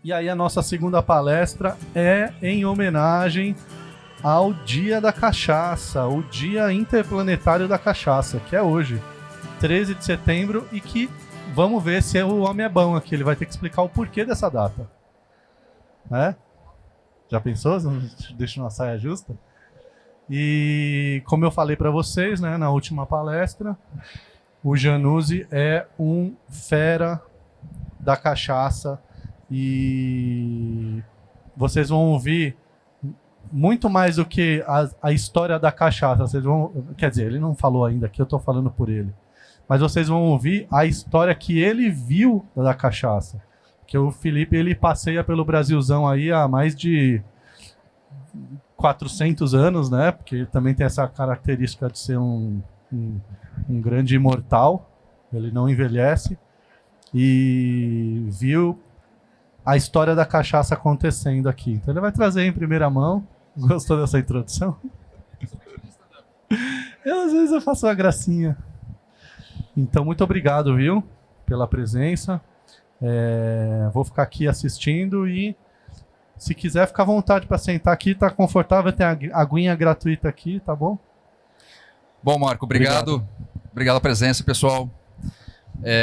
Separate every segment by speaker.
Speaker 1: E aí a nossa segunda palestra é em homenagem ao Dia da Cachaça, o Dia Interplanetário da Cachaça, que é hoje, 13 de setembro, e que vamos ver se o homem é bom aqui, ele vai ter que explicar o porquê dessa data. Né? Já pensou? Deixa uma saia justa? E como eu falei para vocês, né, na última palestra, o Januzzi é um fera da cachaça e vocês vão ouvir muito mais do que a história da cachaça. Vocês vão, quer dizer, ele não falou ainda aqui, eu estou falando por ele. Mas vocês vão ouvir a história que ele viu da cachaça. Que o Felipe, ele passeia pelo Brasilzão aí há mais de 400 anos, né? Porque ele também tem essa característica de ser um grande imortal. Ele não envelhece. E viu a história da cachaça acontecendo aqui. Então ele vai trazer em primeira mão. Gostou dessa introdução? Às vezes eu faço uma gracinha. Então, muito obrigado, viu? Pela presença. Vou ficar aqui assistindo e se quiser ficar à vontade para sentar aqui, tá confortável, tem a aguinha gratuita aqui, tá bom?
Speaker 2: Bom, Marco, obrigado pela presença, pessoal.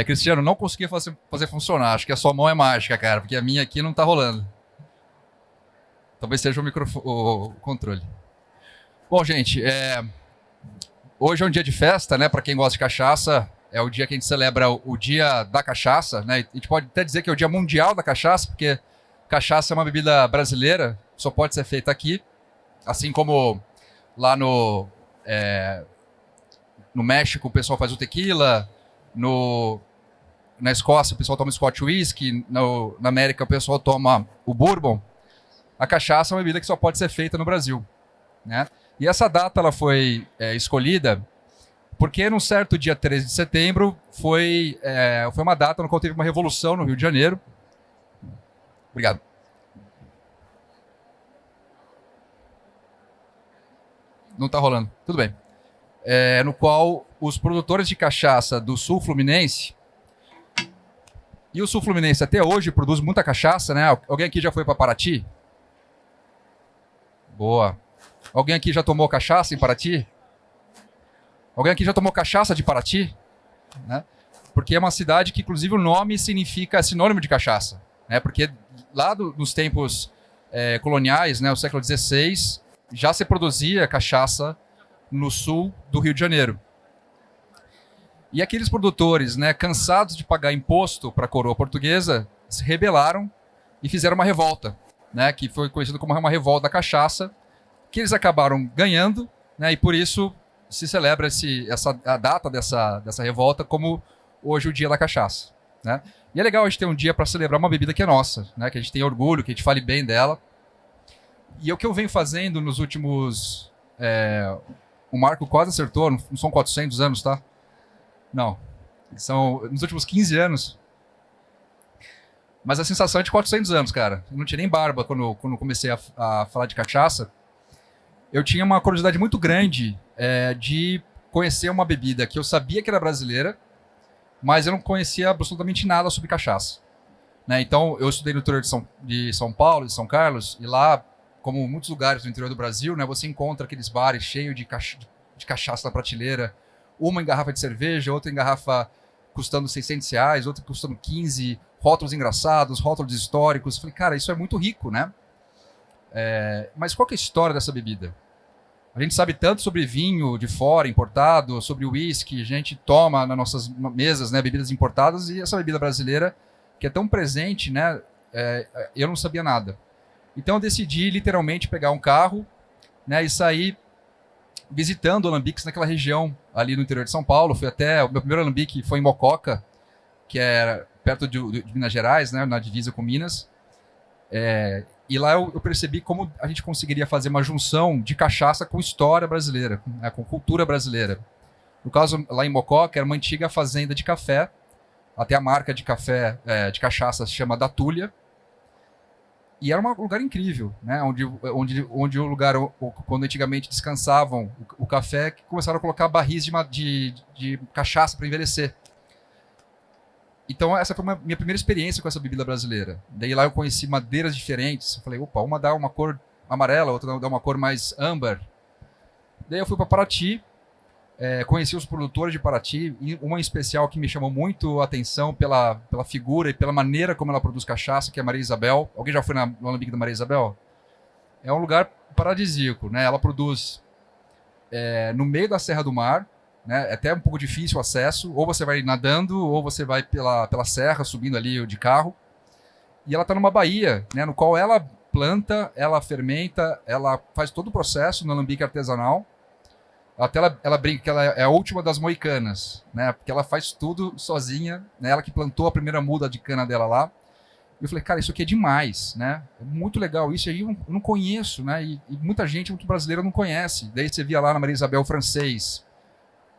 Speaker 2: Cristiano, não consegui fazer funcionar, acho que a sua mão é mágica, cara, porque a minha aqui não tá rolando. Talvez seja o controle. Bom, gente, hoje é um dia de festa, né, para quem gosta de cachaça. É o dia que a gente celebra o Dia da Cachaça, né? A gente pode até dizer que é o Dia Mundial da Cachaça, porque cachaça é uma bebida brasileira, só pode ser feita aqui. Assim como lá no México o pessoal faz o tequila, na Escócia o pessoal toma Scotch Whisky, na América o pessoal toma o Bourbon. A cachaça é uma bebida que só pode ser feita no Brasil, né? E essa data ela foi escolhida porque num certo dia 13 de setembro foi uma data no qual teve uma revolução no Rio de Janeiro. Obrigado. Não está rolando. Tudo bem. No qual os produtores de cachaça do sul fluminense, e o sul fluminense até hoje produz muita cachaça, né? Alguém aqui já foi para Paraty? Boa. Alguém aqui já tomou cachaça em Paraty? Alguém aqui já tomou cachaça de Paraty? Né? Porque é uma cidade que, inclusive, o nome significa sinônimo de cachaça. Né? Porque lá nos tempos coloniais, né, o século XVI, já se produzia cachaça no sul do Rio de Janeiro. E aqueles produtores, né, cansados de pagar imposto para a coroa portuguesa, se rebelaram e fizeram uma revolta, né, que foi conhecida como uma revolta da cachaça, que eles acabaram ganhando, né, e por isso se celebra a data dessa revolta como hoje o Dia da Cachaça. Né? E é legal a gente ter um dia para celebrar uma bebida que é nossa, né, que a gente tem orgulho, que a gente fale bem dela. E o que eu venho fazendo nos últimos... o Marco quase acertou, não são 400 anos, tá? Não, são nos últimos 15 anos. Mas a sensação é de 400 anos, cara. Eu não tinha nem barba quando comecei a falar de cachaça. Eu tinha uma curiosidade muito grande de conhecer uma bebida que eu sabia que era brasileira, mas eu não conhecia absolutamente nada sobre cachaça. Né? Então, eu estudei no interior de São Paulo, de São Carlos, e lá, como muitos lugares do interior do Brasil, né, você encontra aqueles bares cheios de cachaça na prateleira, uma em garrafa de cerveja, outra em garrafa custando R$600, outra custando 15, rótulos engraçados, rótulos históricos. Eu falei, cara, isso é muito rico, né? Mas qual que é a história dessa bebida? A gente sabe tanto sobre vinho de fora, importado, sobre uísque, a gente toma nas nossas mesas, né, bebidas importadas, e essa bebida brasileira, que é tão presente, né, eu não sabia nada. Então eu decidi literalmente pegar um carro, né, e sair visitando alambiques naquela região ali no interior de São Paulo. O meu primeiro alambique foi em Mococa, que é perto de Minas Gerais, né, na divisa com Minas. E lá eu percebi como a gente conseguiria fazer uma junção de cachaça com história brasileira, né, com cultura brasileira. No caso, lá em Mococa, era uma antiga fazenda de café, até a marca de café, de cachaça, se chama Datulha. E era um lugar incrível, né, onde o lugar, quando antigamente descansavam o café, que começaram a colocar barris de cachaça para envelhecer. Então, essa foi minha primeira experiência com essa bebida brasileira. Daí lá eu conheci madeiras diferentes. Eu falei, opa, uma dá uma cor amarela, outra dá uma cor mais âmbar. Daí eu fui para Paraty, conheci os produtores de Paraty, e uma em especial que me chamou muito a atenção pela figura e pela maneira como ela produz cachaça, que é a Maria Isabel. Alguém já foi no Alambique da Maria Isabel? É um lugar paradisíaco, né? Ela produz no meio da Serra do Mar, né? É até um pouco difícil o acesso, ou você vai nadando, ou você vai pela serra, subindo ali de carro. E ela está numa baía, né? No qual ela planta, ela fermenta, ela faz todo o processo no alambique artesanal. Até ela brinca que ela é a última das moicanas, né? Porque ela faz tudo sozinha, né? Ela que plantou a primeira muda de cana dela lá. E eu falei, cara, isso aqui é demais, né? É muito legal isso. Aí eu não conheço, né? E muita gente, muito brasileira, não conhece. Daí você via lá na Maria Isabel o francês,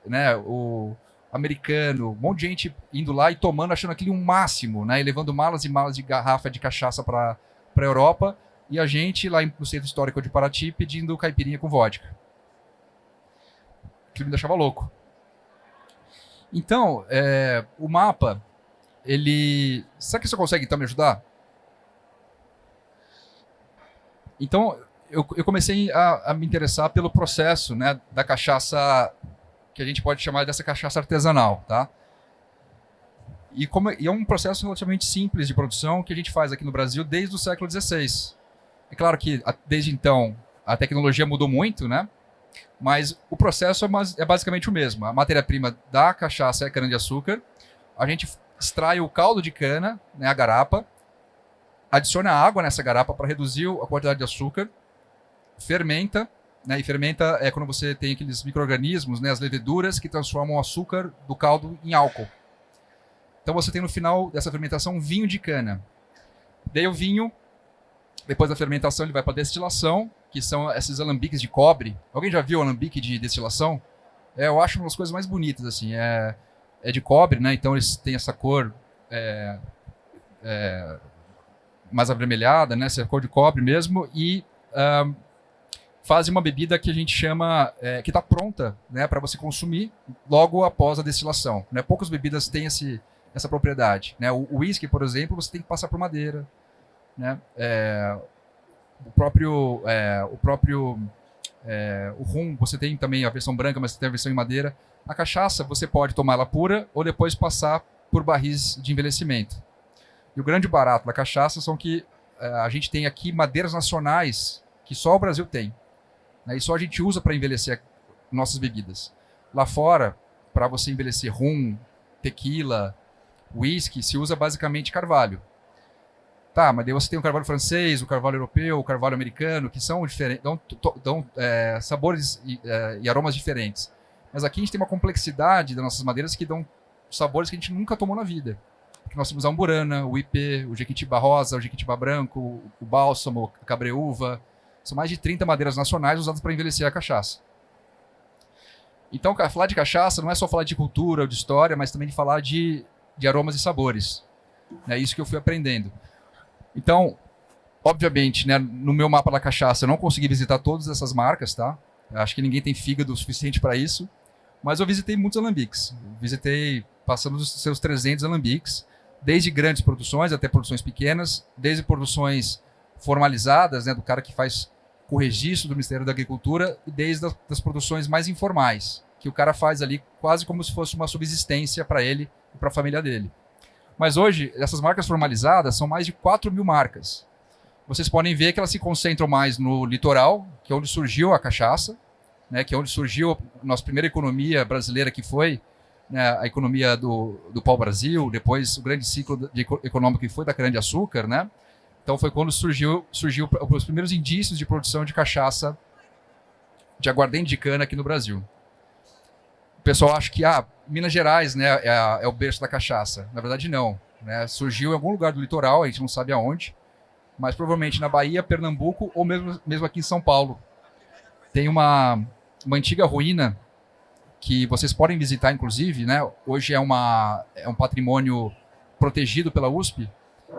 Speaker 2: né? O americano, um monte de gente indo lá e tomando, achando aquilo um máximo, né? E levando malas e malas de garrafa de cachaça para a Europa. E a gente lá no centro histórico de Paraty pedindo caipirinha com vodka. Aquilo me deixava louco. Então, o mapa, ele... Será que você consegue, então, me ajudar? Então, eu comecei a me interessar pelo processo, né, da cachaça, que a gente pode chamar dessa cachaça artesanal, tá? E é um processo relativamente simples de produção que a gente faz aqui no Brasil desde o século XVI. É claro que, desde então, a tecnologia mudou muito, né? Mas o processo é basicamente o mesmo. A matéria-prima da cachaça é cana-de-açúcar. A gente extrai o caldo de cana, né, a garapa, adiciona água nessa garapa para reduzir a quantidade de açúcar, fermenta, né, e fermenta é quando você tem aqueles micro-organismos, né, as leveduras, que transformam o açúcar do caldo em álcool. Então você tem no final dessa fermentação um vinho de cana. Daí o vinho, depois da fermentação, ele vai para a destilação, que são esses alambiques de cobre. Alguém já viu o alambique de destilação? Eu acho uma das coisas mais bonitas, assim. É de cobre, né? Então eles têm essa cor mais avermelhada, né? Essa cor de cobre mesmo. E fazem uma bebida que a gente chama, que está pronta, né, para você consumir logo após a destilação. Né? Poucas bebidas têm essa propriedade. Né? O whisky, por exemplo, você tem que passar por madeira. Né? O rum, você tem também a versão branca, mas você tem a versão em madeira. A cachaça, você pode tomar ela pura ou depois passar por barris de envelhecimento. E o grande barato da cachaça são que a gente tem aqui madeiras nacionais que só o Brasil tem. Né? E só a gente usa para envelhecer nossas bebidas. Lá fora, para você envelhecer rum, tequila, whisky, se usa basicamente carvalho. Tá, mas daí você tem o carvalho francês, o carvalho europeu, o carvalho americano, que são diferentes, dão sabores e aromas diferentes. Mas aqui a gente tem uma complexidade das nossas madeiras que dão sabores que a gente nunca tomou na vida. Porque nós temos a umburana, o ipê, o jequitibá rosa, o jequitibá branco, o bálsamo, a cabreúva. São mais de 30 madeiras nacionais usadas para envelhecer a cachaça. Então, falar de cachaça não é só falar de cultura ou de história, mas também de falar de aromas e sabores. É isso que eu fui aprendendo. Então, obviamente, né, no meu mapa da cachaça eu não consegui visitar todas essas marcas, tá? Eu acho que ninguém tem fígado suficiente para isso. Mas eu visitei muitos alambiques. Passamos os seus 300 alambiques, desde grandes produções até produções pequenas, desde produções formalizadas, né, do cara que faz com o registro do Ministério da Agricultura, e desde das produções mais informais, que o cara faz ali quase como se fosse uma subsistência para ele e para a família dele. Mas hoje, essas marcas formalizadas são mais de 4.000 marcas. Vocês podem ver que elas se concentram mais no litoral, que é onde surgiu a cachaça, né, que é onde surgiu a nossa primeira economia brasileira, que foi, né, a economia do pau-brasil, depois o grande ciclo econômico que foi da cana-de-açúcar, né? Então foi quando surgiu os primeiros indícios de produção de cachaça, de aguardente de cana aqui no Brasil. O pessoal acha que Minas Gerais, né, é o berço da cachaça. Na verdade, não. Né? Surgiu em algum lugar do litoral, a gente não sabe aonde, mas provavelmente na Bahia, Pernambuco ou mesmo aqui em São Paulo. Tem uma antiga ruína que vocês podem visitar, inclusive. Né? Hoje é um patrimônio protegido pela USP,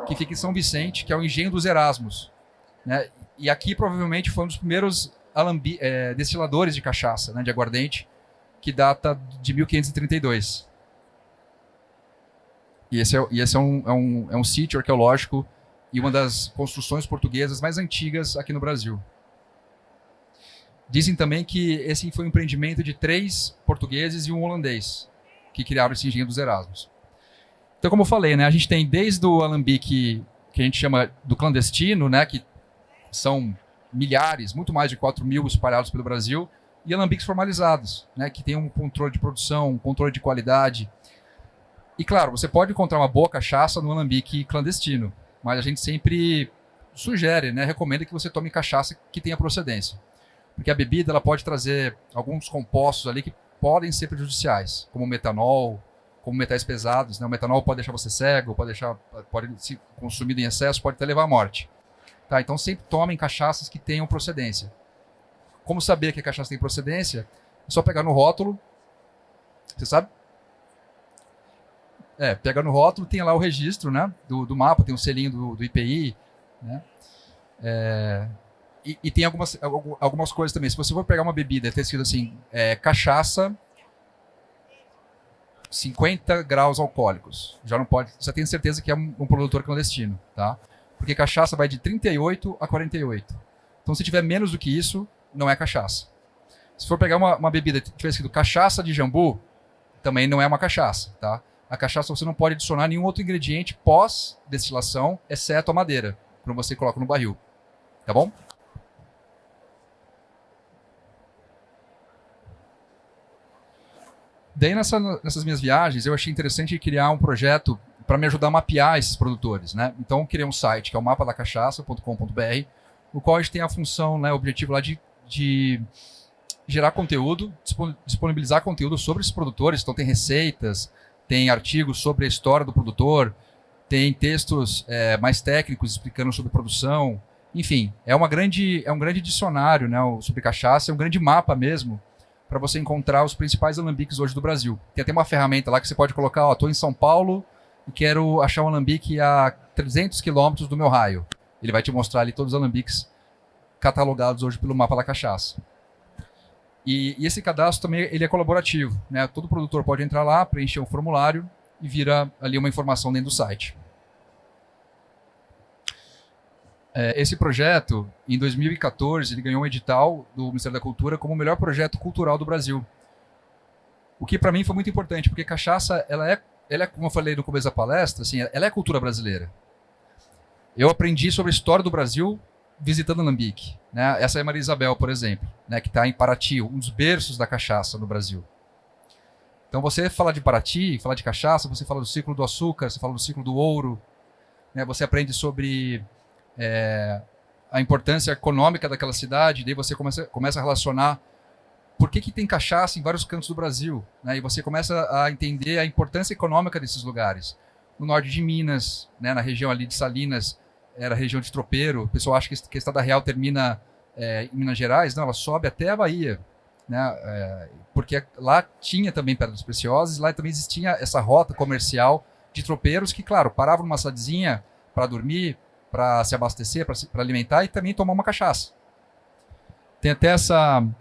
Speaker 2: que fica em São Vicente, que é o Engenho dos Erasmos. Né? E aqui provavelmente foi um dos primeiros destiladores de cachaça, né, de aguardente, que data de 1532. E esse é um sítio arqueológico e uma das construções portuguesas mais antigas aqui no Brasil. Dizem também que esse foi um empreendimento de 3 portugueses e um holandês que criaram esse engenho dos Erasmos. Então, como eu falei, né, a gente tem desde o alambique que a gente chama do clandestino, né, que são milhares, muito mais de 4.000 espalhados pelo Brasil, e alambiques formalizados, né, que tem um controle de produção, um controle de qualidade. E claro, você pode encontrar uma boa cachaça no alambique clandestino, mas a gente sempre sugere, né, recomenda que você tome cachaça que tenha procedência. Porque a bebida ela pode trazer alguns compostos ali que podem ser prejudiciais, como metanol, como metais pesados. Né? O metanol pode deixar você cego, pode se consumido em excesso, pode até levar à morte. Tá, então sempre tomem cachaças que tenham procedência. Como saber que a cachaça tem procedência? É só pegar no rótulo. Você sabe? Pega no rótulo, tem lá o registro, né, do mapa, tem o selinho do IPI. Né? E tem algumas coisas também. Se você for pegar uma bebida e ter escrito assim, cachaça 50 graus alcoólicos, já não pode. Você tem certeza que é um produtor clandestino, tá? Porque cachaça vai de 38 a 48. Então, se tiver menos do que isso, não é cachaça. Se for pegar uma bebida e tiver escrito cachaça de jambu, também não é uma cachaça, tá? A cachaça você não pode adicionar nenhum outro ingrediente pós-destilação, exceto a madeira, quando você coloca no barril. Tá bom? Daí, nessas minhas viagens, eu achei interessante criar um projeto para me ajudar a mapear esses produtores, né? Então, eu criei um site, que é o mapadacachaça.com.br, o qual a gente tem a função, né, o objetivo lá de gerar conteúdo, disponibilizar conteúdo sobre esses produtores. Então, tem receitas, tem artigos sobre a história do produtor, tem textos mais técnicos explicando sobre produção. Enfim, é um grande dicionário, né, sobre cachaça, é um grande mapa mesmo, para você encontrar os principais alambiques hoje do Brasil. Tem até uma ferramenta lá que você pode colocar, estou em São Paulo e quero achar um alambique a 300 quilômetros do meu raio. Ele vai te mostrar ali todos os alambiques catalogados hoje pelo Mapa da Cachaça. E esse cadastro também ele é colaborativo, né? Todo produtor pode entrar lá, preencher um formulário e vira ali uma informação dentro do site. Esse projeto, em 2014, ele ganhou um edital do Ministério da Cultura como o melhor projeto cultural do Brasil. O que para mim foi muito importante, porque cachaça, ela é, como eu falei no começo da palestra, assim, ela é cultura brasileira. Eu aprendi sobre a história do Brasil visitando Alambique. Né? Essa é a Maria Isabel, por exemplo, né, que está em Paraty, um dos berços da cachaça no Brasil. Então você fala de Paraty, fala de cachaça, você fala do ciclo do açúcar, você fala do ciclo do ouro, né? Você aprende sobre a importância econômica daquela cidade, daí você começa a relacionar por que tem cachaça em vários cantos do Brasil, né? E você começa a entender a importância econômica desses lugares. No norte de Minas, né, na região ali de Salinas, era a região de Tropeiro. O pessoal acha que a Estrada Real termina em Minas Gerais. Não, ela sobe até a Bahia, né? Porque lá tinha também pedras preciosas, lá também existia essa rota comercial de tropeiros que, claro, paravam numa cidadezinha para dormir, para se abastecer, para alimentar e também tomar uma cachaça. Tem até essa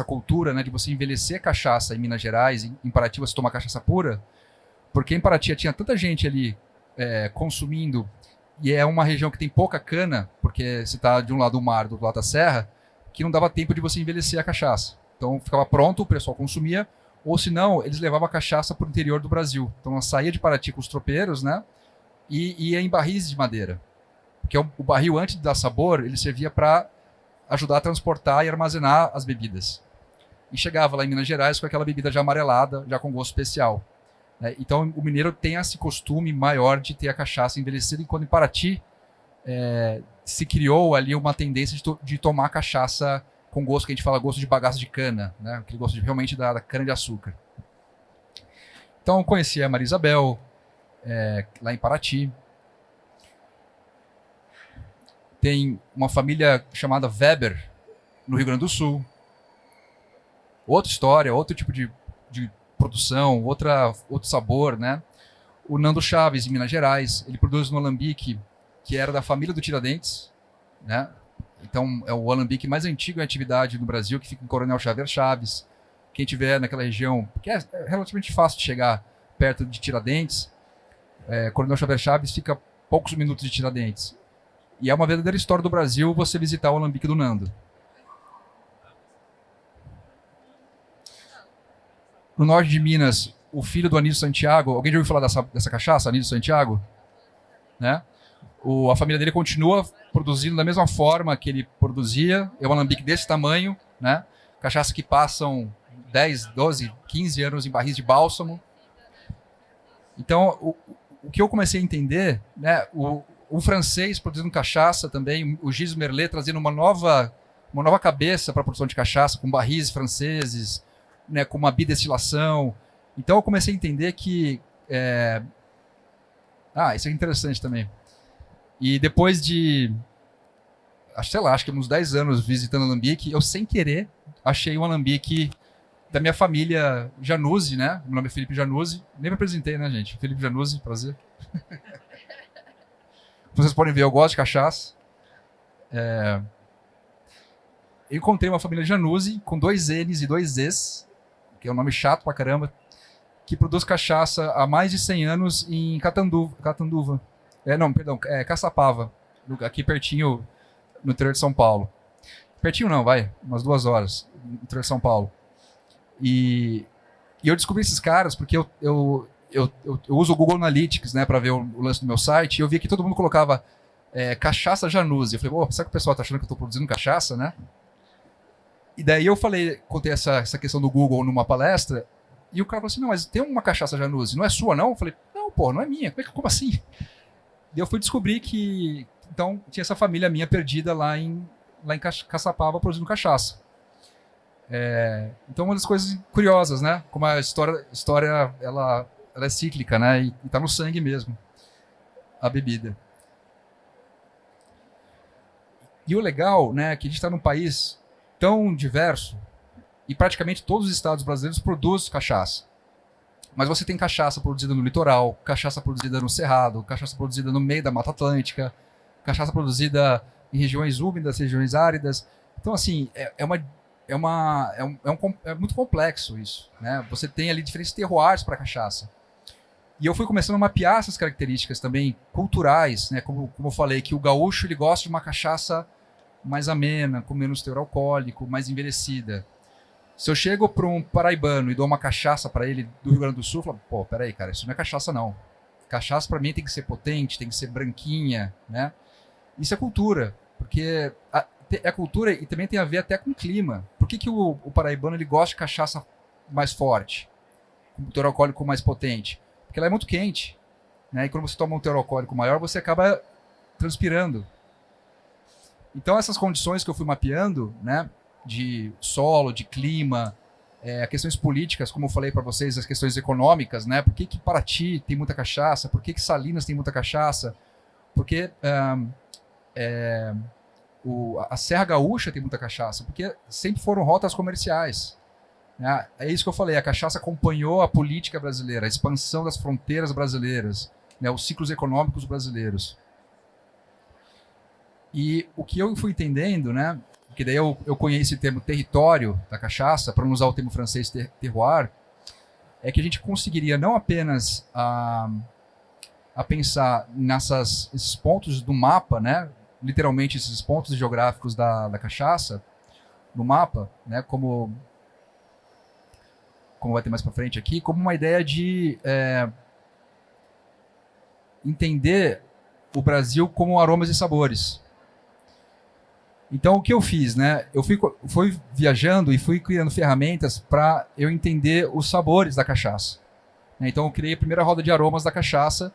Speaker 2: cultura, né, de você envelhecer cachaça em Minas Gerais, em Paraty você toma cachaça pura, porque em Paraty tinha tanta gente ali consumindo, e é uma região que tem pouca cana, porque você está de um lado do mar, do outro lado da serra, que não dava tempo de você envelhecer a cachaça. Então ficava pronto, o pessoal consumia, ou se não, eles levavam a cachaça para o interior do Brasil. Então ela saía de Paraty com os tropeiros, né, e ia em barris de madeira. Porque o barril, antes de dar sabor, ele servia para ajudar a transportar e armazenar as bebidas. E chegava lá em Minas Gerais com aquela bebida já amarelada, já com gosto especial. Então o mineiro tem esse costume maior de ter a cachaça envelhecida, enquanto em Paraty se criou ali uma tendência de tomar cachaça com gosto, que a gente fala gosto de bagaço de cana, né? Aquele gosto realmente da cana de açúcar. Então eu conheci a Maria Isabel lá em Paraty. Tem uma família chamada Weber no Rio Grande do Sul. Outra história, outro tipo de produção, outro sabor, né? O Nando Chaves, em Minas Gerais, ele produz um alambique que era da família do Tiradentes, né? Então é o alambique mais antigo em atividade no Brasil, que fica em Coronel Xavier Chaves. Quem tiver naquela região, que é relativamente fácil de chegar, perto de Tiradentes. Coronel Xavier Chaves fica a poucos minutos de Tiradentes. E é uma verdadeira história do Brasil você visitar o Alambique do Nando. No norte de Minas, o filho do Anísio Santiago, alguém já ouviu falar dessa cachaça, Anísio Santiago? Né? A família dele continua produzindo da mesma forma que ele produzia, é um alambique desse tamanho, né? Cachaça que passam 10, 12, 15 anos em barris de bálsamo. Então, o que eu comecei a entender, né, o francês produzindo cachaça também, o Gilles Merlet trazendo uma nova cabeça para a produção de cachaça, com barris franceses, né, com uma bidestilação. Então eu comecei a entender que... isso é interessante também. E depois de, acho que uns 10 anos visitando o alambique, eu sem querer achei um alambique da minha família Januzzi, né? Meu nome é Felipe Januzzi. Nem me apresentei, né, gente? Felipe Januzzi, prazer. Vocês podem ver, eu gosto de cachaça. Eu encontrei uma família Januzzi com 2 N's e 2 Z's, que é um nome chato pra caramba, que produz cachaça há mais de 100 anos em Catanduva. Caçapava, aqui pertinho, no interior de São Paulo. Pertinho não, umas 2 horas, no interior de São Paulo. E eu descobri esses caras porque eu uso o Google Analytics, né, para ver o lance do meu site, e eu vi que todo mundo colocava cachaça Januzzi. Eu falei, será que o pessoal tá achando que eu tô produzindo cachaça, né? E daí eu contei essa questão do Google numa palestra, e o cara falou assim, não, mas tem uma cachaça Januzzi, não é sua não? Eu falei, não, não é minha, como assim? E eu fui descobrir que, então, tinha essa família minha perdida lá em Caçapava produzindo cachaça. Então, uma das coisas curiosas, né? Como a história ela é cíclica, né? E tá no sangue mesmo, a bebida. E o legal, né, é que a gente está num país tão diverso e praticamente todos os estados brasileiros produzem cachaça. Mas você tem cachaça produzida no litoral, cachaça produzida no Cerrado, cachaça produzida no meio da Mata Atlântica, cachaça produzida em regiões úmidas, regiões áridas. Então, assim, é muito complexo isso, né? Você tem ali diferentes terroirs para cachaça. E eu fui começando a mapear essas características também culturais, né? Como eu falei, que o gaúcho ele gosta de uma cachaça mais amena, com menos teor alcoólico, mais envelhecida. Se eu chego para um paraibano e dou uma cachaça para ele do Rio Grande do Sul, eu falo, peraí, cara, isso não é cachaça não. Cachaça para mim tem que ser potente, tem que ser branquinha, né? Isso é cultura, porque é cultura e também tem a ver até com o clima. Por que o paraibano ele gosta de cachaça mais forte, com teor alcoólico mais potente? Porque ela é muito quente, né? E quando você toma um teor alcoólico maior, você acaba transpirando. Então essas condições que eu fui mapeando, né, de solo, de clima, questões políticas, como eu falei para vocês, as questões econômicas, né? Por que Paraty tem muita cachaça? Por que Salinas tem muita cachaça? Porque a Serra Gaúcha tem muita cachaça? Porque sempre foram rotas comerciais. Né? É isso que eu falei, a cachaça acompanhou a política brasileira, a expansão das fronteiras brasileiras, né? Os ciclos econômicos brasileiros. E o que eu fui entendendo, né? Que daí eu conheço esse termo território da cachaça, para não usar o termo francês terroir, é que a gente conseguiria não apenas a pensar nesses pontos do mapa, né? Literalmente esses pontos geográficos da cachaça no mapa, né? Como vai ter mais para frente aqui, como uma ideia de entender o Brasil como aromas e sabores. Então, o que eu fiz, né? Eu fui viajando e fui criando ferramentas para eu entender os sabores da cachaça. Então, eu criei a primeira roda de aromas da cachaça.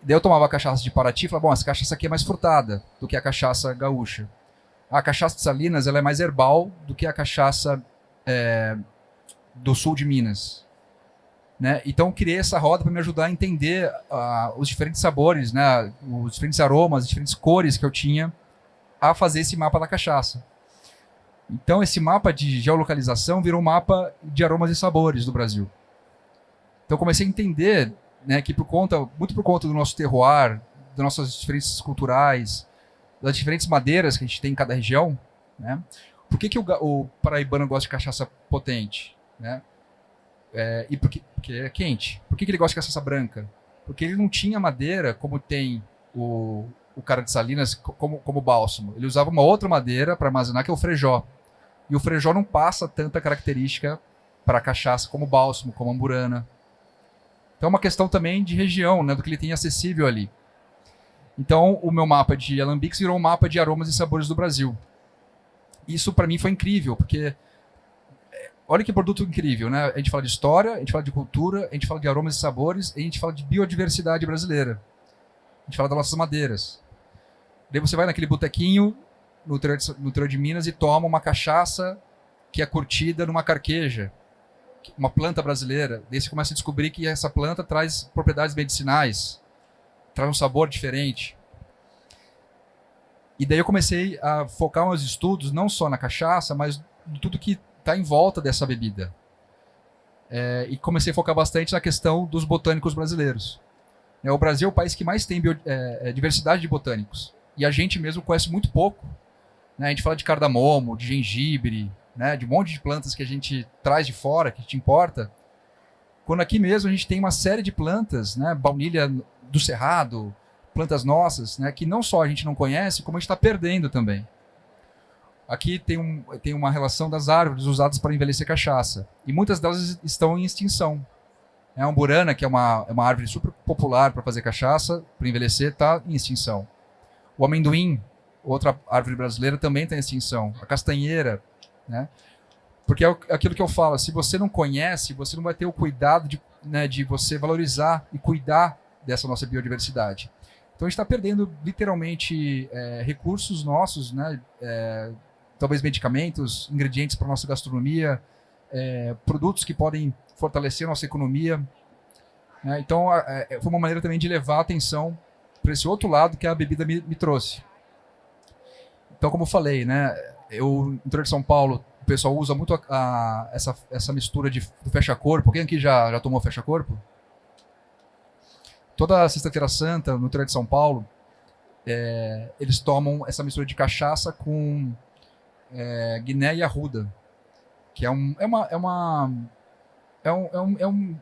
Speaker 2: Daí eu tomava a cachaça de Paraty e falava, essa cachaça aqui é mais frutada do que a cachaça gaúcha. A cachaça de Salinas ela é mais herbal do que a cachaça do sul de Minas. Né? Então, eu criei essa roda para me ajudar a entender os diferentes sabores, né? Os diferentes aromas, as diferentes cores que eu tinha a fazer esse mapa da cachaça. Então, esse mapa de geolocalização virou um mapa de aromas e sabores do Brasil. Então, eu comecei a entender, né, que muito por conta do nosso terroir, das nossas diferenças culturais, das diferentes madeiras que a gente tem em cada região, né, por que o paraibano gosta de cachaça potente? Né? E porque é quente. Por que ele gosta de cachaça branca? Porque ele não tinha madeira como tem o cara de Salinas como bálsamo. Ele usava uma outra madeira para armazenar, que é o frejó. E o frejó não passa tanta característica para a cachaça como bálsamo, como amburana. Então é uma questão também de região, né, do que ele tem acessível ali. Então o meu mapa de alambiques virou um mapa de aromas e sabores do Brasil. Isso para mim foi incrível, porque olha que produto incrível, né? A gente fala de história, a gente fala de cultura, a gente fala de aromas e sabores, a gente fala de biodiversidade brasileira. A gente fala das nossas madeiras. Daí você vai naquele botequinho no interior de Minas e toma uma cachaça que é curtida numa carqueja, uma planta brasileira. Daí você começa a descobrir que essa planta traz propriedades medicinais, traz um sabor diferente. E daí eu comecei a focar meus estudos não só na cachaça, mas em tudo que está em volta dessa bebida. E comecei a focar bastante na questão dos botânicos brasileiros. O Brasil é o país que mais tem diversidade de botânicos. E a gente mesmo conhece muito pouco. A gente fala de cardamomo, de gengibre, né, de um monte de plantas que a gente traz de fora, que a gente importa. Quando aqui mesmo a gente tem uma série de plantas, né, baunilha do Cerrado, plantas nossas, né, que não só a gente não conhece, como a gente está perdendo também. Aqui tem uma relação das árvores usadas para envelhecer cachaça. E muitas delas estão em extinção. A amburana, que é uma árvore super popular para fazer cachaça, para envelhecer, está em extinção. O amendoim, outra árvore brasileira, também está em extinção. A castanheira, né? Porque é aquilo que eu falo, se você não conhece, você não vai ter o cuidado de você valorizar e cuidar dessa nossa biodiversidade. Então a gente está perdendo literalmente recursos nossos, né? Talvez medicamentos, ingredientes para a nossa gastronomia, produtos que podem fortalecer a nossa economia. Né? Então foi uma maneira também de levar a atenção para esse outro lado que a bebida me trouxe. Então, como eu falei, né, no interior de São Paulo, o pessoal usa muito essa mistura do fecha-corpo. Quem aqui já tomou fecha-corpo? Toda Sexta-feira Santa, no interior de São Paulo, eles tomam essa mistura de cachaça com Guiné e arruda, que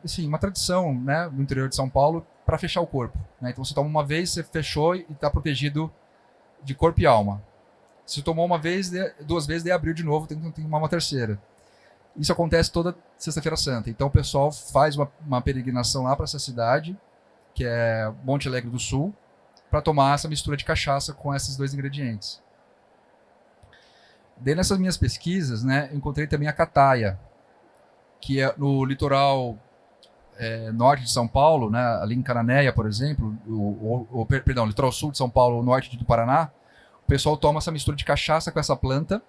Speaker 2: assim, uma tradição, né, no interior de São Paulo para fechar o corpo. Né? Então, você toma uma vez, você fechou e está protegido de corpo e alma. Se tomou uma vez, duas vezes, daí abriu de novo, tem que tomar uma terceira. Isso acontece toda Sexta-feira Santa. Então o pessoal faz uma peregrinação lá para essa cidade, que é Monte Alegre do Sul, para tomar essa mistura de cachaça com esses dois ingredientes. Daí nessas minhas pesquisas, né, eu encontrei também a cataia, que é no litoral norte de São Paulo, né, ali em Cananéia, por exemplo, perdão, litoral sul de São Paulo, norte do Paraná. O pessoal toma essa mistura de cachaça com essa planta,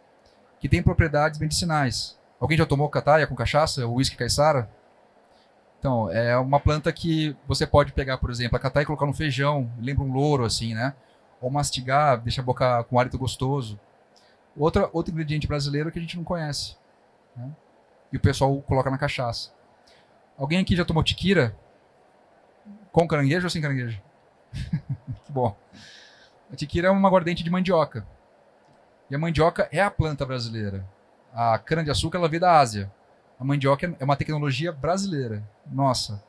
Speaker 2: que tem propriedades medicinais. Alguém já tomou cataia com cachaça, o uísque caiçara? Então, é uma planta que você pode pegar, por exemplo, a cataia e colocar no feijão, lembra um louro, assim, né? Ou mastigar, deixa a boca com hálito gostoso. Outro ingrediente brasileiro que a gente não conhece, né? E o pessoal coloca na cachaça. Alguém aqui já tomou tiquira? Com caranguejo ou sem caranguejo? Bom. A tiquira é uma aguardente de mandioca. E a mandioca é a planta brasileira. A cana-de-açúcar ela veio da Ásia. A mandioca é uma tecnologia brasileira. Nossa.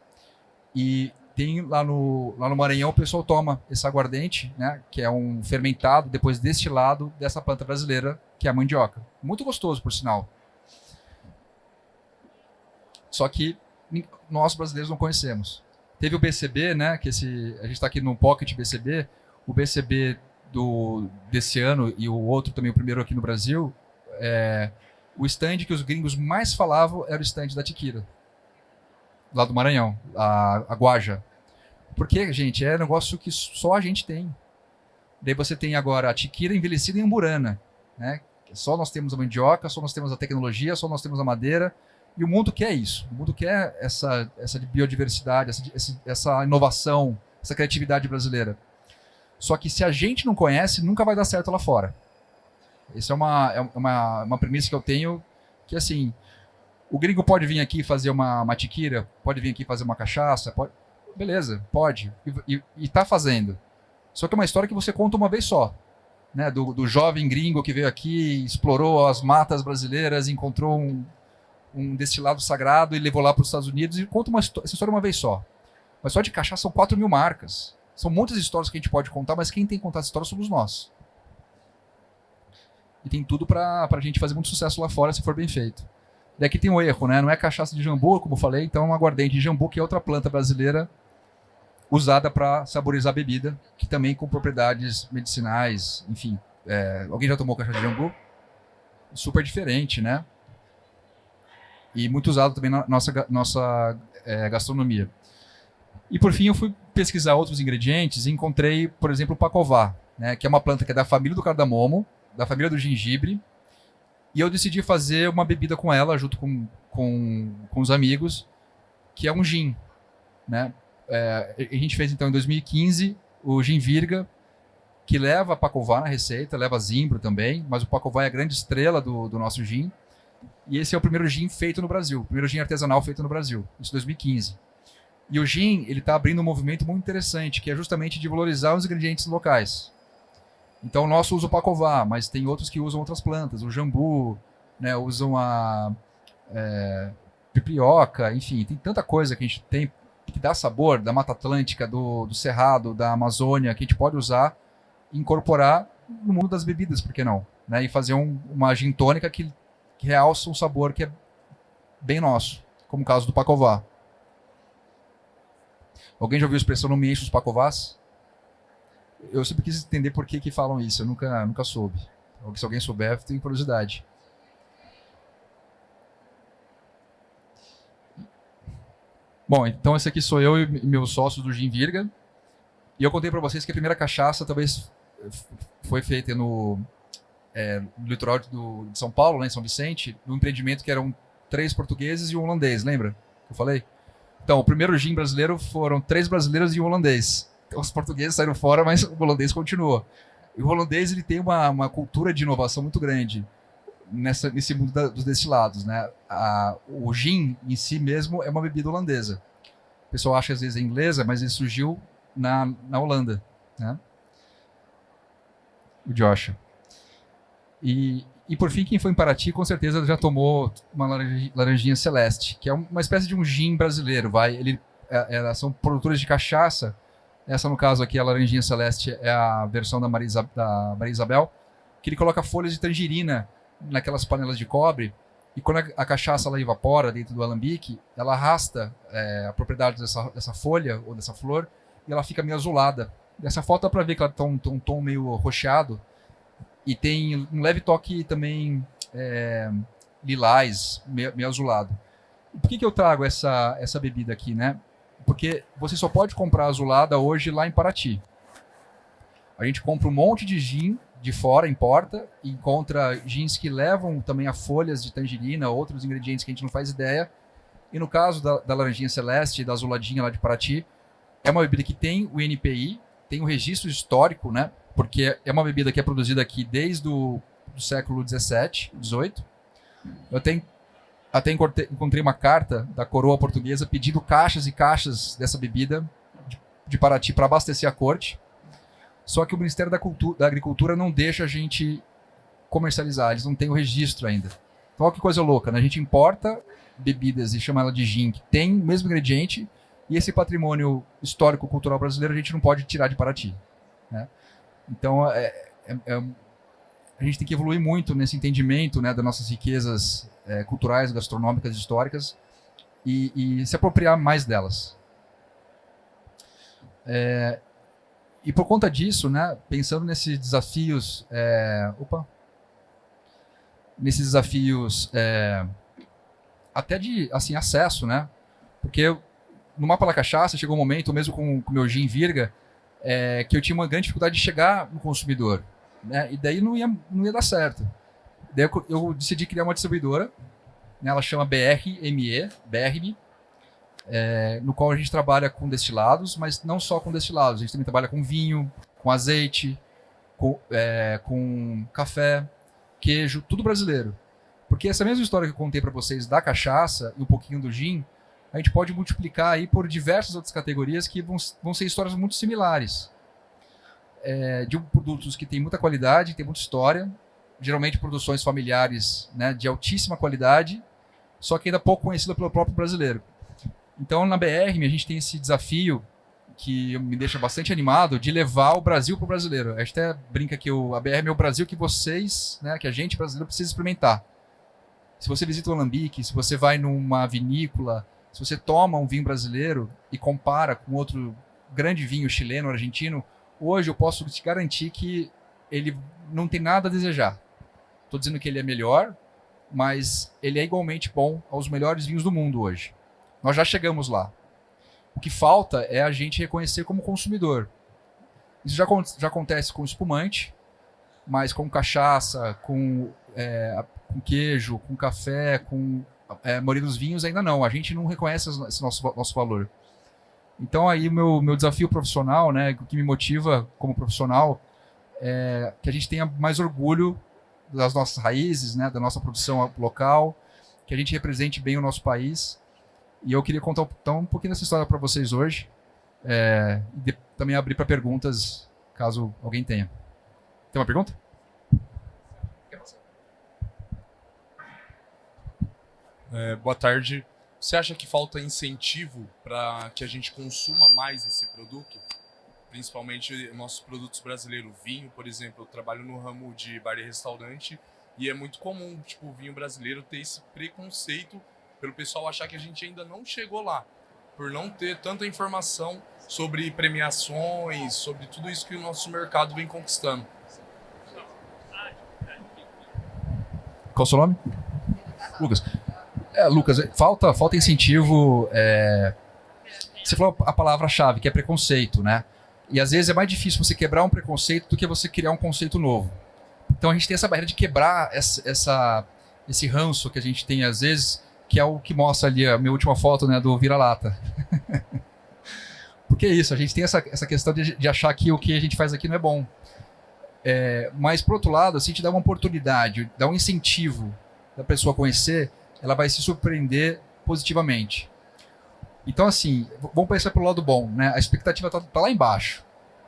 Speaker 2: E tem lá no Maranhão, o pessoal toma esse aguardente, né, que é um fermentado, depois destilado dessa planta brasileira, que é a mandioca. Muito gostoso, por sinal. Só que nós brasileiros não conhecemos. Teve o BCB, né, que a gente está aqui no Pocket BCB. O BCB desse ano e o outro também, o primeiro aqui no Brasil, o stand que os gringos mais falavam era o stand da tiquira, lá do Maranhão, a guaja. Porque, gente, é um negócio que só a gente tem. Daí você tem agora a tiquira envelhecida em amburana, né? Só nós temos a mandioca, só nós temos a tecnologia, só nós temos a madeira. E o mundo quer isso. O mundo quer essa biodiversidade, essa inovação, essa criatividade brasileira. Só que se a gente não conhece, nunca vai dar certo lá fora. Essa é uma premissa que eu tenho, que assim, o gringo pode vir aqui fazer uma tiquira, pode vir aqui fazer uma cachaça, pode, beleza, pode, e tá fazendo. Só que é uma história que você conta uma vez só, né? Do jovem gringo que veio aqui, explorou as matas brasileiras, encontrou um destilado sagrado e levou lá para os Estados Unidos e conta essa história uma vez só. Mas só de cachaça são 4.000 marcas. São muitas histórias que a gente pode contar, mas quem tem que contar essa história somos nós. E tem tudo para a gente fazer muito sucesso lá fora se for bem feito. Daqui tem um erro, né? Não é cachaça de jambu, como eu falei, então é um aguardente de jambu, que é outra planta brasileira usada para saborizar bebida, que também com propriedades medicinais, enfim. Alguém já tomou cachaça de jambu? Super diferente, né? E muito usado também na nossa gastronomia. E por fim eu fui pesquisar outros ingredientes e encontrei, por exemplo, o pacová, né? Que é uma planta que é da família do cardamomo, da família do gengibre, e eu decidi fazer uma bebida com ela, junto com os amigos, que é um gin, né? A gente fez então em 2015 o gin virga, que leva pacová na receita, leva zimbro também, mas o pacová é a grande estrela do nosso gin. E esse é o primeiro gin feito no Brasil, o primeiro gin artesanal feito no Brasil, isso em 2015. E o gin, ele está abrindo um movimento muito interessante, que é justamente de valorizar os ingredientes locais. Então o nosso usa o pacová, mas tem outros que usam outras plantas, o jambu, né, usam a pipioca, enfim, tem tanta coisa que a gente tem que dá sabor, da Mata Atlântica, do Cerrado, da Amazônia, que a gente pode usar e incorporar no mundo das bebidas, por que não? Né? E fazer uma gin tônica que realça um sabor que é bem nosso, como o caso do pacová. Alguém já ouviu a expressão "não me enche os pacovás"? Eu sempre quis entender por que falam isso, eu nunca soube. Se alguém souber, eu tenho curiosidade. Bom, então esse aqui sou eu e meus sócios do Gin Virga. E eu contei para vocês que a primeira cachaça talvez foi feita no litoral de São Paulo, né, em São Vicente, num empreendimento que eram 3 portugueses e um holandês, lembra que eu falei? Então, o primeiro gin brasileiro foram 3 brasileiros e um holandês. Então, os portugueses saíram fora, mas o holandês continuou. E o holandês ele tem uma cultura de inovação muito grande nesse mundo dos destilados, né? O gin em si mesmo é uma bebida holandesa. O pessoal acha às vezes é inglesa, mas ele surgiu na Holanda, né? O Joshua. E por fim, quem foi em Paraty com certeza já tomou uma laranjinha celeste, que é uma espécie de um gin brasileiro. Elas são produtores de cachaça. Essa, no caso aqui, a laranjinha celeste é a versão da Maria Isabel, que ele coloca folhas de tangerina naquelas panelas de cobre, e quando a cachaça ela evapora dentro do alambique, ela arrasta a propriedade dessa folha ou dessa flor, e ela fica meio azulada. Dessa foto dá para ver que ela tem um tom meio roxeado, e tem um leve toque também lilás, meio azulado. Por que eu trago essa bebida aqui, né? Porque você só pode comprar azulada hoje lá em Paraty. A gente compra um monte de gin de fora, importa, e encontra gins que levam também a folhas de tangerina, outros ingredientes que a gente não faz ideia. E no caso da laranjinha celeste, da azuladinha lá de Paraty, é uma bebida que tem o INPI, tem o registro histórico, né? Porque é uma bebida que é produzida aqui desde o século 17, 18. Eu até encontrei uma carta da coroa portuguesa pedindo caixas e caixas dessa bebida de Paraty para abastecer a corte. Só que o Ministério da Agricultura não deixa a gente comercializar, eles não têm o registro ainda. Então olha que coisa louca, né? A gente importa bebidas e chama ela de gin, que tem o mesmo ingrediente, e esse patrimônio histórico-cultural brasileiro a gente não pode tirar de Paraty, né? Então a gente tem que evoluir muito nesse entendimento, né, das nossas riquezas culturais, gastronômicas, históricas, e se apropriar mais delas. E por conta disso, né, pensando nesses desafios, até de assim, acesso, né? Porque no Mapa da Cachaça chegou um momento, mesmo com o meu gin Virga, que eu tinha uma grande dificuldade de chegar no consumidor, né? E daí não ia dar certo. Daí eu decidi criar uma distribuidora, né? Ela chama BRME, no qual a gente trabalha com destilados, mas não só com destilados, a gente também trabalha com vinho, com azeite, com café, queijo, tudo brasileiro. Porque essa mesma história que eu contei para vocês da cachaça e um pouquinho do gin, a gente pode multiplicar aí por diversas outras categorias que vão ser histórias muito similares. De produtos que têm muita qualidade, têm muita história, geralmente produções familiares, né, de altíssima qualidade, só que ainda pouco conhecida pelo próprio brasileiro. Então, na BR, a gente tem esse desafio que me deixa bastante animado de levar o Brasil para o brasileiro. A gente até brinca que a BR é o Brasil que vocês, né, que a gente brasileiro precisa experimentar. Se você visita o Alambique, se você vai numa vinícola, se você toma um vinho brasileiro e compara com outro grande vinho chileno, argentino, hoje eu posso te garantir que ele não tem nada a desejar. Estou dizendo que ele é melhor, mas ele é igualmente bom aos melhores vinhos do mundo hoje. Nós já chegamos lá. O que falta é a gente reconhecer como consumidor. Isso já acontece com espumante, mas com cachaça, com queijo, com café, com a maioria dos vinhos ainda não. A gente não reconhece esse nosso valor. Então aí o meu desafio profissional, né, o que me motiva como profissional, é que a gente tenha mais orgulho das nossas raízes, né, da nossa produção local, que a gente represente bem o nosso país. E eu queria contar então, um pouquinho dessa história para vocês hoje, e também abrir para perguntas, caso alguém tenha. Tem uma pergunta?
Speaker 3: Boa tarde. Você acha que falta incentivo para que a gente consuma mais esse produto? Principalmente nossos produtos brasileiros. Vinho, por exemplo, eu trabalho no ramo de bar e restaurante e é muito comum, tipo, o vinho brasileiro ter esse preconceito pelo pessoal achar que a gente ainda não chegou lá, por não ter tanta informação sobre premiações, sobre tudo isso que o nosso mercado vem conquistando.
Speaker 2: Qual o seu nome? Lucas. Lucas, falta incentivo. Você falou a palavra-chave, que é preconceito, né? E às vezes é mais difícil você quebrar um preconceito do que você criar um conceito novo. Então a gente tem essa barreira de quebrar esse ranço que a gente tem às vezes, que é o que mostra ali a minha última foto, né, do vira-lata. Porque é isso, a gente tem essa questão de achar que o que a gente faz aqui não é bom. Mas, por outro lado, se a gente dá uma oportunidade, dá um incentivo da pessoa conhecer, ela vai se surpreender positivamente. Então, assim, vamos pensar pelo lado bom, né? A expectativa tá lá embaixo.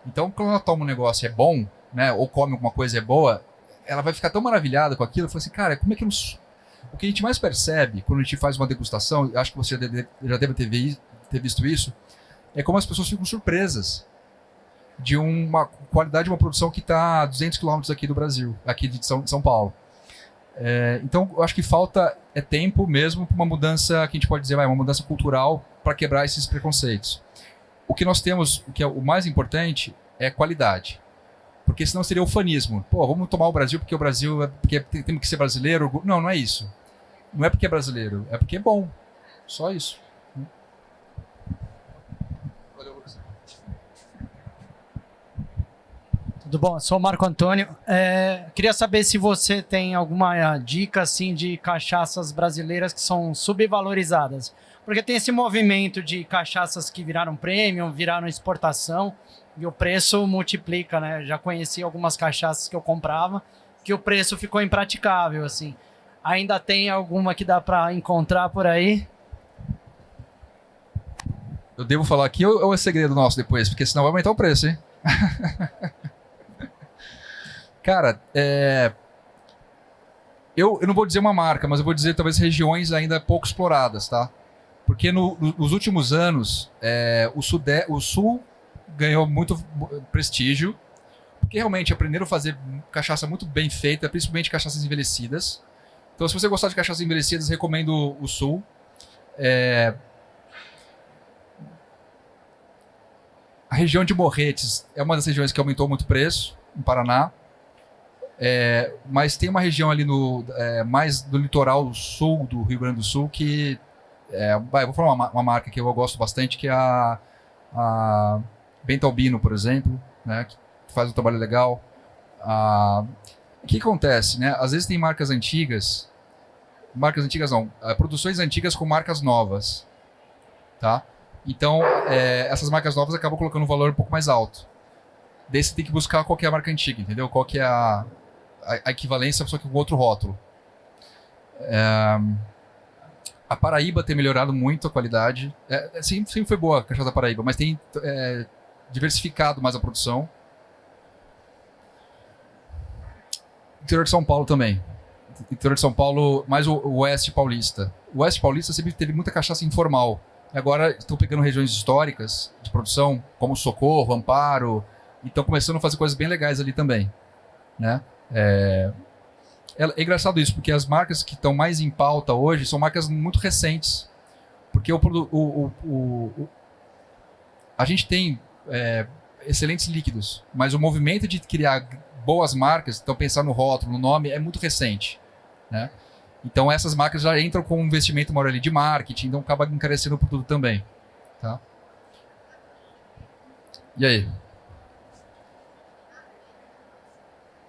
Speaker 2: Então, quando ela toma um negócio e é bom, né, ou come alguma coisa e é boa, ela vai ficar tão maravilhada com aquilo, fala assim, cara, como é que o que a gente mais percebe quando a gente faz uma degustação, acho que você já deve ter visto isso, é como as pessoas ficam surpresas de uma qualidade de uma produção que está a 200 quilômetros aqui do Brasil, aqui de São Paulo. Então, eu acho que falta tempo mesmo para uma mudança, que a gente pode dizer, uma mudança cultural para quebrar esses preconceitos. O que nós temos, o que é o mais importante, é qualidade. Porque senão seria ufanismo. Pô, vamos tomar o Brasil porque o Brasil porque temos que ser brasileiro. Não, não é isso. Não é porque é brasileiro, é porque é bom. Só isso. Valeu, Lucas.
Speaker 4: Tudo bom? Eu sou o Marco Antônio. Queria saber se você tem alguma dica assim, de cachaças brasileiras que são subvalorizadas. Porque tem esse movimento de cachaças que viraram premium, viraram exportação, e o preço multiplica, né? Já conheci algumas cachaças que eu comprava, que o preço ficou impraticável, assim. Ainda tem alguma que dá para encontrar por aí?
Speaker 2: Eu devo falar aqui ou é segredo nosso depois? Porque senão vai aumentar o preço, hein? Cara, eu não vou dizer uma marca, mas eu vou dizer talvez regiões ainda pouco exploradas, tá? Porque nos últimos anos, o Sul ganhou muito prestígio, porque realmente aprenderam a fazer cachaça muito bem feita, principalmente cachaças envelhecidas. Então, se você gostar de cachaças envelhecidas, recomendo o Sul. A região de Morretes é uma das regiões que aumentou muito o preço, no Paraná. Mas tem uma região ali mais do litoral sul do Rio Grande do Sul que... vou falar uma marca que eu gosto bastante, que é a Bento Albino, por exemplo, né, que faz um trabalho legal. O que acontece, né? Às vezes tem marcas antigas não, produções antigas com marcas novas, tá? Então, essas marcas novas acabam colocando um valor um pouco mais alto. Daí você tem que buscar qual que é a marca antiga, entendeu? Qual que é a equivalência, só que com outro rótulo. A Paraíba tem melhorado muito a qualidade. Sempre foi boa a cachaça da Paraíba, mas tem diversificado mais a produção. Interior de São Paulo também. Interior de São Paulo, mais o oeste paulista. o Oeste Paulista sempre teve muita cachaça informal. Agora estão pegando regiões históricas de produção, como Socorro, Amparo, e estão começando a fazer coisas bem legais ali também, né? É engraçado isso, porque as marcas que estão mais em pauta hoje são marcas muito recentes. Porque a gente tem excelentes líquidos, mas o movimento de criar boas marcas, então pensar no rótulo, no nome, é muito recente, né? Então essas marcas já entram com um investimento maior ali de marketing, então acaba encarecendo o produto também, tá? E aí?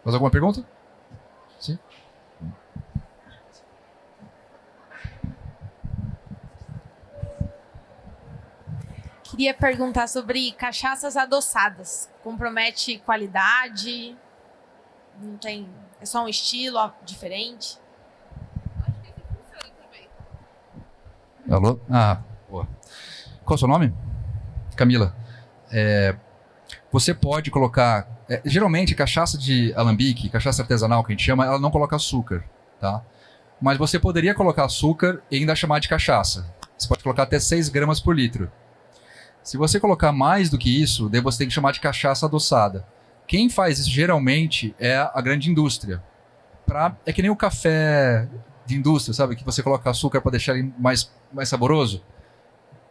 Speaker 2: Mais alguma pergunta? Sim?
Speaker 5: Queria perguntar sobre cachaças adoçadas. Compromete qualidade? Não tem... É só um estilo diferente?
Speaker 2: Alô? Boa. Qual é o seu nome? Camila. Você pode colocar... geralmente, cachaça de alambique, cachaça artesanal, que a gente chama, ela não coloca açúcar, tá? Mas você poderia colocar açúcar e ainda chamar de cachaça. Você pode colocar até 6 gramas por litro. Se você colocar mais do que isso, daí você tem que chamar de cachaça adoçada. Quem faz isso geralmente é a grande indústria. É que nem o café de indústria, sabe? Que você coloca açúcar para deixar ele mais saboroso.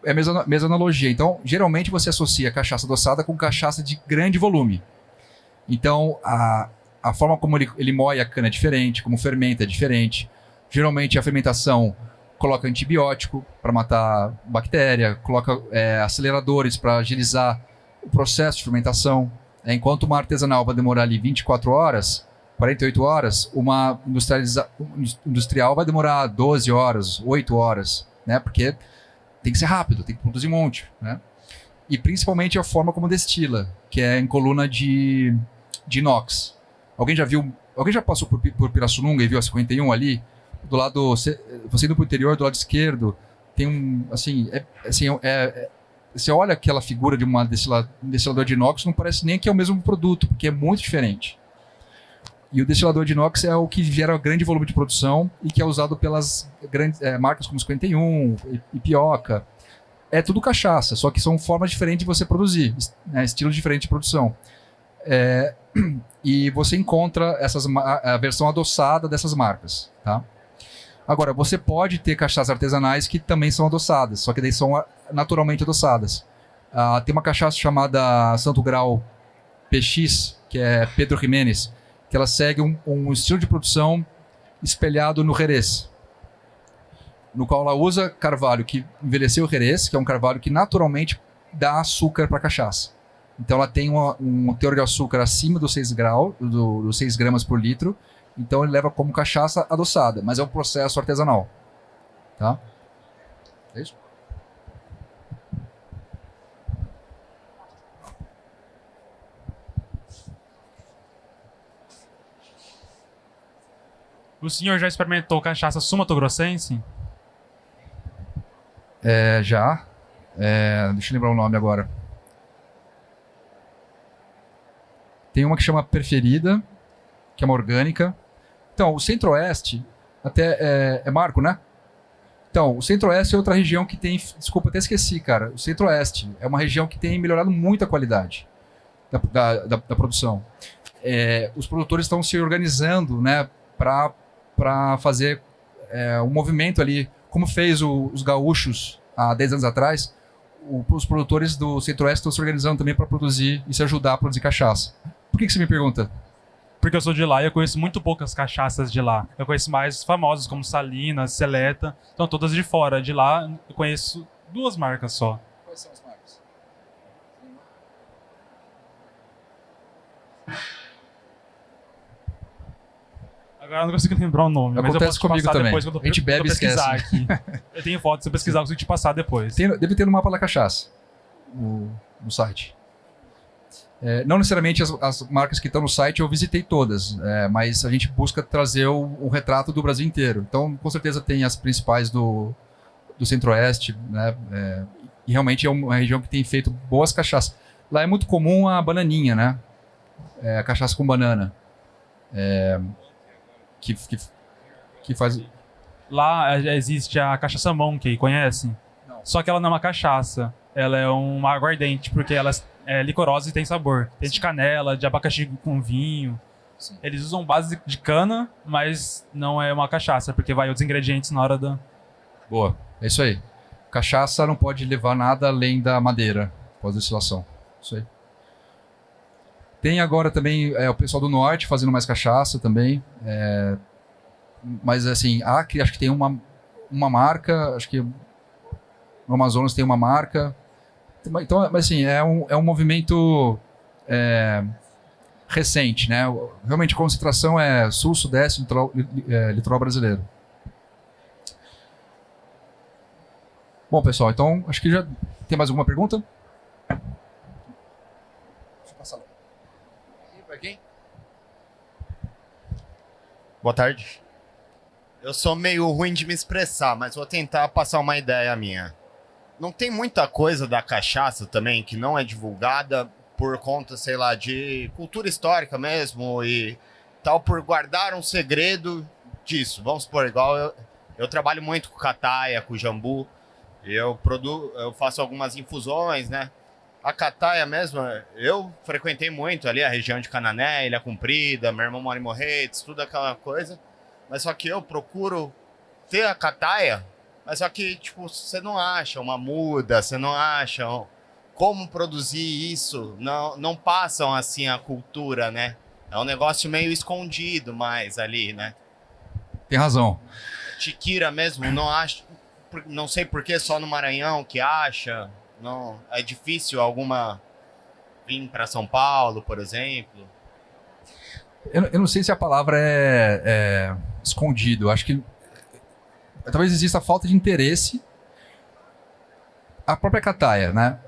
Speaker 2: É a mesma analogia. Então, geralmente você associa cachaça adoçada com cachaça de grande volume. Então, a forma como ele moe a cana é diferente, como fermenta é diferente. Geralmente a fermentação coloca antibiótico para matar bactéria, coloca aceleradores para agilizar o processo de fermentação. Enquanto uma artesanal vai demorar ali 24 horas, 48 horas, uma industrial vai demorar 12 horas, 8 horas, né? Porque tem que ser rápido, tem que produzir um monte, né? E principalmente a forma como destila, que é em coluna de inox. Alguém já passou por Pirassununga e viu a 51 ali? Do lado, você indo para o interior, do lado esquerdo, tem você olha aquela figura de um destilador de inox, não parece nem que é o mesmo produto, porque é muito diferente. E o destilador de inox é o que gera grande volume de produção e que é usado pelas grandes marcas como 51, Ipioca. É tudo cachaça, só que são formas diferentes de você produzir, né, estilos diferentes de produção. E você encontra a versão adoçada dessas marcas, tá? Agora, você pode ter cachaças artesanais que também são adoçadas, só que daí são naturalmente adoçadas. Tem uma cachaça chamada Santo Grau PX, que é Pedro Ximénez, que ela segue um estilo de produção espelhado no Jerez, no qual ela usa carvalho que envelheceu o Jerez, que é um carvalho que naturalmente dá açúcar para a cachaça. Então ela tem um teor de açúcar acima dos 6 gramas por litro. Então ele leva como cachaça adoçada, mas é um processo artesanal. Tá? É isso?
Speaker 6: O senhor já experimentou cachaça sumatogrossense?
Speaker 2: Já. Deixa eu lembrar o nome agora. Tem uma que chama Preferida, que é uma orgânica. Então, o Centro-Oeste, até é Marco, né? Então, o Centro-Oeste é outra região que tem... Desculpa, até esqueci, cara. O Centro-Oeste é uma região que tem melhorado muito a qualidade da produção. Os produtores estão se organizando, né, para fazer um movimento ali, como fez os gaúchos há 10 anos atrás. Os produtores do Centro-Oeste estão se organizando também para produzir e se ajudar a produzir cachaça. Por que você me pergunta?
Speaker 6: Porque eu sou de lá e eu conheço muito poucas cachaças de lá. Eu conheço mais famosas como Salinas, Seleta, então todas de fora. De lá eu conheço 2 marcas só.
Speaker 2: Quais são as marcas?
Speaker 6: Agora eu não consigo lembrar o nome, mas eu
Speaker 2: Acontece
Speaker 6: posso te
Speaker 2: comigo
Speaker 6: passar
Speaker 2: também.
Speaker 6: depois quando
Speaker 2: A gente bebe e
Speaker 6: pesquisar
Speaker 2: esquece.
Speaker 6: aqui. Eu tenho foto, se eu pesquisar eu consigo te passar depois.
Speaker 2: Deve ter no mapa da cachaça, no site. Não necessariamente as marcas que estão no site eu visitei todas, mas a gente busca trazer o retrato do Brasil inteiro. Então, com certeza tem as principais do Centro-Oeste, né? E realmente é uma região que tem feito boas cachaças. Lá é muito comum a bananinha, né? A cachaça com banana. Que faz...
Speaker 6: Lá existe a cachaça Monkey, conhecem?
Speaker 2: Não.
Speaker 6: Só que ela não é uma cachaça. Ela é uma aguardente, porque ela é licorosa e tem sabor. Tem de canela, de abacaxi com vinho.
Speaker 2: Sim.
Speaker 6: Eles usam base de cana, mas não é uma cachaça, porque vai outros ingredientes na hora da...
Speaker 2: Boa, é isso aí. Cachaça não pode levar nada além da madeira, pós-destilação. Isso aí. Tem agora também o pessoal do norte fazendo mais cachaça também. Mas assim, Acre acho que tem uma marca, acho que no Amazonas tem uma marca. Então, mas assim, é um movimento recente, né? Realmente a concentração é sul, sudeste, litoral brasileiro. Bom, pessoal, então acho que já tem mais alguma pergunta? Deixa eu passar lá.
Speaker 7: Boa tarde. Eu sou meio ruim de me expressar, mas vou tentar passar uma ideia minha. Não tem muita coisa da cachaça também que não é divulgada por conta, sei lá, de cultura histórica mesmo e tal, por guardar um segredo disso. Vamos supor, igual eu trabalho muito com cataia, com jambu, e eu faço algumas infusões, né? A cataia mesmo, eu frequentei muito ali a região de Canané, Ilha Comprida, meu irmão mora em Morretes, tudo aquela coisa. Mas só que eu procuro ter a cataia, mas só que, tipo, você não acha uma muda, você não acha como produzir isso, não passam assim a cultura, né? É um negócio meio escondido mais ali, né?
Speaker 2: Tem razão.
Speaker 7: Tiquira mesmo, não acho, não sei por que só no Maranhão que acha, não, é difícil alguma vir para São Paulo, por exemplo.
Speaker 2: Eu não sei se a palavra é escondido. Acho que talvez exista falta de interesse. A própria cataia, né?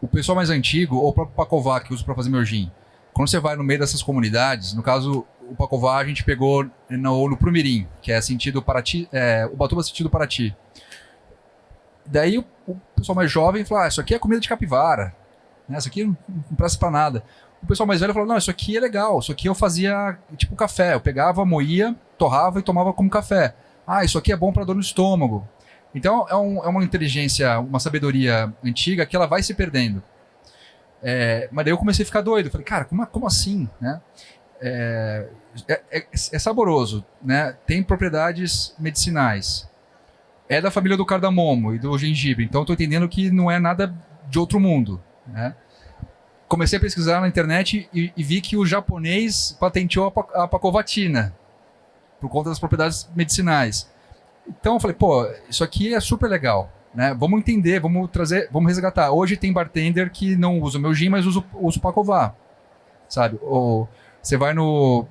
Speaker 2: O pessoal mais antigo, ou o próprio pacová que usa para fazer meu gin. Quando você vai no meio dessas comunidades, no caso, o pacová a gente pegou no Prumirim, que é sentido Paraty, Ubatuba sentido Paraty. Daí o pessoal mais jovem falou, isso aqui é comida de capivara, né? Isso aqui não presta para nada. O pessoal mais velho falou, não, isso aqui é legal, isso aqui eu fazia tipo café, eu pegava, moía, torrava e tomava como café. Isso aqui é bom para dor no estômago. Então é uma inteligência, uma sabedoria antiga que ela vai se perdendo. Mas daí eu comecei a ficar doido, falei, cara, como assim, né? É saboroso, né? Tem propriedades medicinais. É da família do cardamomo e do gengibre, então eu tô entendendo que não é nada de outro mundo, né? Comecei a pesquisar na internet e vi que o japonês patenteou a pacovatina por conta das propriedades medicinais. Então eu falei, isso aqui é super legal, né? Vamos entender, vamos trazer, vamos resgatar. Hoje tem bartender que não usa o meu gin, mas usa o pacová, sabe? Ou você vai no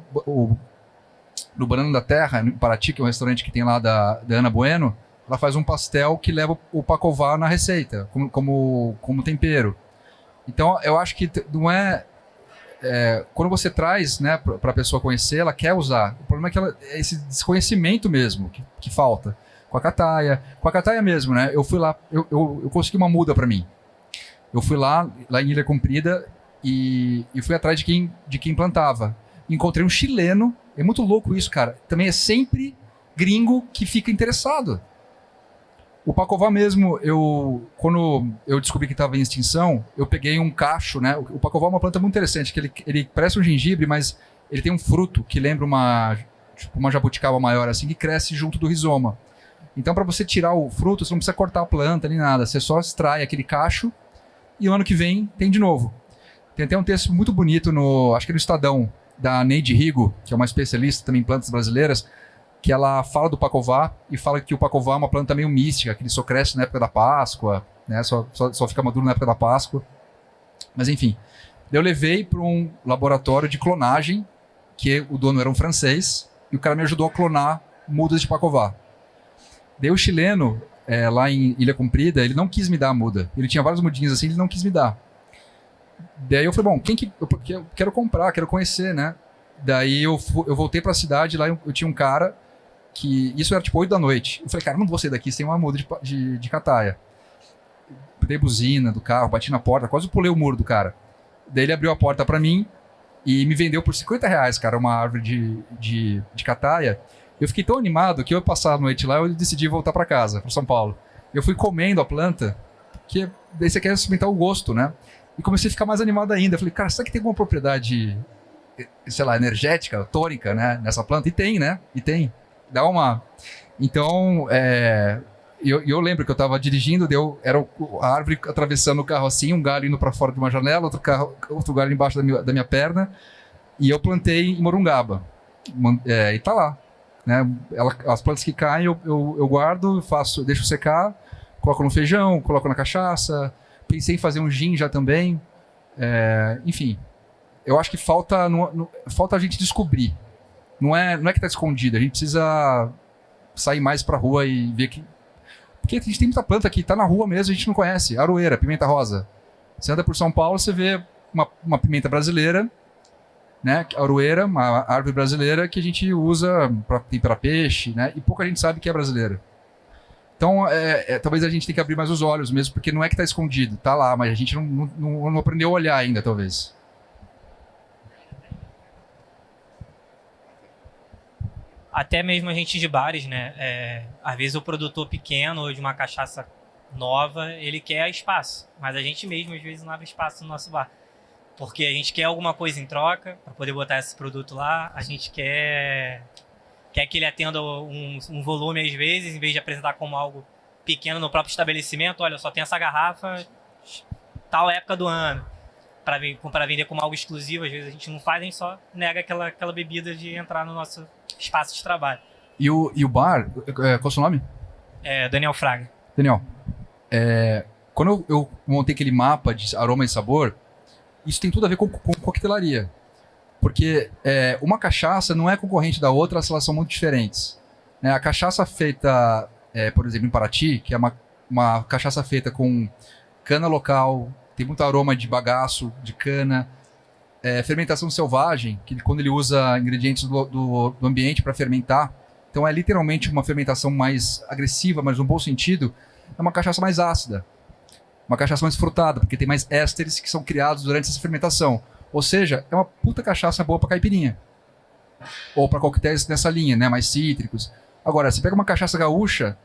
Speaker 2: Banana da Terra, em Paraty, que é um restaurante que tem lá da Ana Bueno, ela faz um pastel que leva o pacová na receita, como tempero. Então, eu acho que não quando você traz, né, para a pessoa conhecer, ela quer usar. O problema é esse desconhecimento mesmo que falta. Com a cataia mesmo, né? Eu fui lá, eu consegui uma muda para mim. Eu fui lá em Ilha Comprida e fui atrás de quem plantava. Encontrei um chileno, é muito louco isso, cara. Também é sempre gringo que fica interessado. O pacová mesmo, quando eu descobri que estava em extinção, eu peguei um cacho, né? O pacová é uma planta muito interessante, que ele parece um gengibre, mas ele tem um fruto que lembra uma jabuticaba maior, assim, que cresce junto do rizoma. Então, para você tirar o fruto, você não precisa cortar a planta nem nada, você só extrai aquele cacho e o ano que vem tem de novo. Tem até um texto muito bonito, acho que no Estadão, da Neide Rigo, que é uma especialista também em plantas brasileiras, que ela fala do pacová e fala que o pacová é uma planta meio mística, que ele só cresce na época da Páscoa, né? Só fica maduro na época da Páscoa. Mas enfim, eu levei para um laboratório de clonagem, que o dono era um francês, e o cara me ajudou a clonar mudas de pacová. Daí o chileno, lá em Ilha Comprida, ele não quis me dar a muda. Ele tinha várias mudinhas assim, ele não quis me dar. Daí eu falei, eu quero comprar, quero conhecer, né? Daí eu voltei para a cidade, lá eu tinha um cara que... Isso era tipo 8 da noite. Eu falei, cara, não vou sair daqui sem uma muda de cataia. Dei buzina do carro, bati na porta, quase pulei o muro do cara. Daí ele abriu a porta para mim e me vendeu por R$50, cara, uma árvore de cataia. Eu fiquei tão animado que eu ia passar a noite lá, eu decidi voltar para casa, para São Paulo. Eu fui comendo a planta, que daí você quer experimentar o gosto, né? E comecei a ficar mais animado ainda. Eu falei, cara, será que tem alguma propriedade, sei lá, energética, tônica, né, nessa planta? E tem, né? E tem. Dá uma... Então, eu lembro que eu estava dirigindo, era a árvore atravessando o carro assim, um galho indo para fora de uma janela, outro galho embaixo da minha perna, e eu plantei em Morungaba. E tá lá. Né? As plantas que caem eu guardo, deixo secar, coloco no feijão, coloco na cachaça. Pensei em fazer um gin já também. Enfim, eu acho que falta a gente descobrir. Não é que está escondido, a gente precisa sair mais para a rua e ver que... Porque a gente tem muita planta que está na rua mesmo, a gente não conhece. Aroeira, pimenta rosa. Você anda por São Paulo, você vê uma pimenta brasileira, né? Aroeira, uma árvore brasileira que a gente usa para temperar peixe, né? E pouca gente sabe que é brasileira. Então, talvez a gente tenha que abrir mais os olhos mesmo, porque não é que está escondido, está lá, mas a gente não aprendeu a olhar ainda, talvez.
Speaker 8: Até mesmo a gente de bares, né? Às vezes o produtor pequeno ou de uma cachaça nova, ele quer espaço, mas a gente mesmo às vezes não abre espaço no nosso bar. Porque a gente quer alguma coisa em troca para poder botar esse produto lá, a gente quer que ele atenda um volume às vezes, em vez de apresentar como algo pequeno no próprio estabelecimento. Olha, só tem essa garrafa tal época do ano, para vender como algo exclusivo. Às vezes a gente não faz, a gente só nega aquela bebida de entrar no nosso espaço de trabalho.
Speaker 2: E o bar, qual é o seu nome?
Speaker 8: Daniel Fraga.
Speaker 2: Daniel, quando eu montei aquele mapa de aroma e sabor, isso tem tudo a ver com coquetelaria. Porque uma cachaça não é concorrente da outra, elas são muito diferentes. Né? A cachaça feita, por exemplo, em Paraty, que é uma cachaça feita com cana local, tem muito aroma de bagaço, de cana, fermentação selvagem, que quando ele usa ingredientes do ambiente para fermentar, então é literalmente uma fermentação mais agressiva, mas no bom sentido, é uma cachaça mais ácida. Uma cachaça mais frutada, porque tem mais ésteres que são criados durante essa fermentação. Ou seja, é uma puta cachaça boa para caipirinha. Ou para coquetéis nessa linha, né, mais cítricos. Agora, você pega uma cachaça gaúcha,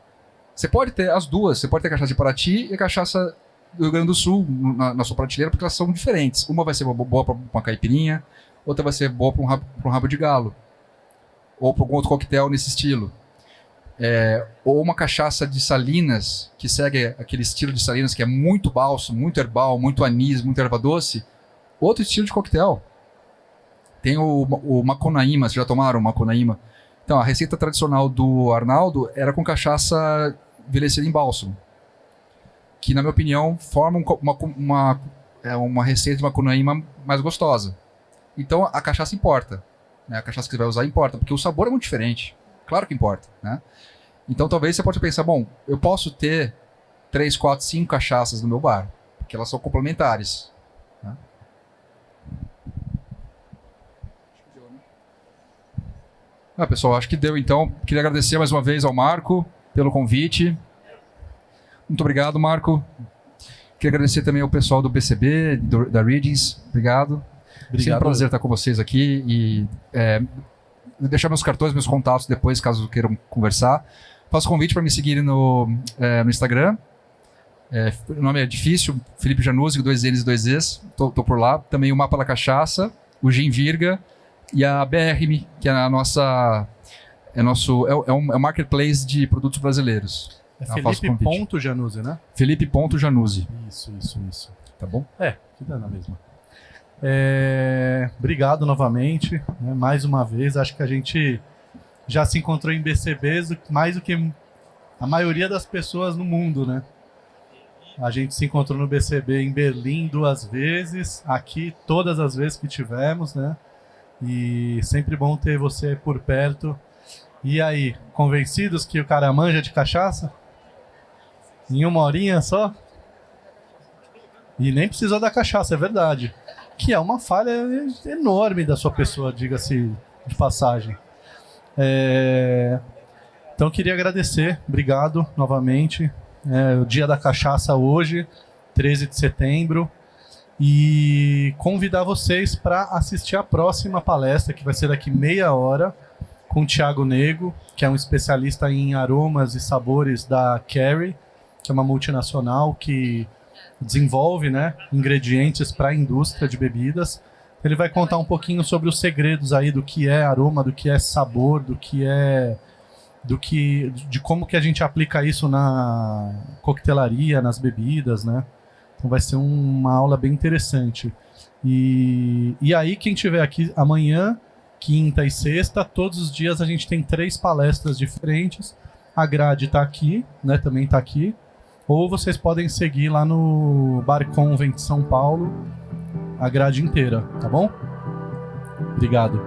Speaker 2: você pode ter as duas. Você pode ter a cachaça de Paraty e a cachaça do Rio Grande do Sul na sua prateleira, porque elas são diferentes. Uma vai ser boa para uma caipirinha, outra vai ser boa para um rabo de galo. Ou para algum outro coquetel nesse estilo. Ou uma cachaça de Salinas, que segue aquele estilo de Salinas, que é muito bálsamo, muito herbal, muito anis, muito erva doce. Outro estilo de coquetel. Tem o Macunaíma, vocês já tomaram o Macunaíma? Então, a receita tradicional do Arnaldo era com cachaça envelhecida em bálsamo, que, na minha opinião, forma uma receita de Macunaíma mais gostosa. Então, a cachaça importa. Né? A cachaça que você vai usar importa, porque o sabor é muito diferente. Claro que importa, né? Então, talvez você possa pensar, bom, eu posso ter 3, 4, 5 cachaças no meu bar, porque elas são complementares. Né? Pessoal, acho que deu, então. Queria agradecer mais uma vez ao Marco pelo convite. Muito obrigado, Marco. Queria agradecer também ao pessoal do BCB, da Readings. Obrigado. Sempre um prazer estar com vocês aqui e deixar meus cartões, meus contatos depois, caso queiram conversar. Faço convite para me seguirem no Instagram. O nome é difícil, Felipe Januzzi, 2 N's e 2 E's. Tô por lá. Também o Mapa da Cachaça, o Gin Virga e a BRM, que é a nossa... É um marketplace de produtos brasileiros.
Speaker 1: Felipe.Januzzi, né?
Speaker 2: Felipe.Januzzi.
Speaker 1: Isso.
Speaker 2: Tá bom?
Speaker 1: Que dá na mesma. Obrigado novamente, né, mais uma vez. Acho que a gente já se encontrou em BCBs mais do que a maioria das pessoas no mundo, né? A gente se encontrou no BCB em Berlim 2 vezes, aqui todas as vezes que tivemos, né? E sempre bom ter você por perto. E aí, convencidos que o cara manja de cachaça? Em 1 horinha só? E nem precisou da cachaça, é verdade. Que é uma falha enorme da sua pessoa, diga-se de passagem. Então queria agradecer, obrigado novamente. O Dia da Cachaça hoje, 13 de setembro. E convidar vocês para assistir a próxima palestra, que vai ser daqui meia hora, com com o Thiago Nego, que é um especialista em aromas e sabores da Kerry, que é uma multinacional que desenvolve, né, ingredientes para a indústria de bebidas. Ele vai contar um pouquinho sobre os segredos aí do que é aroma, do que é sabor, de como que a gente aplica isso na coquetelaria, nas bebidas, né? Então vai ser uma aula bem interessante. E aí, quem estiver aqui amanhã, quinta e sexta, todos os dias a gente tem 3 palestras diferentes. A grade está aqui, né? Também está aqui. Ou vocês podem seguir lá no Bar Convent São Paulo a grade inteira, tá bom? Obrigado.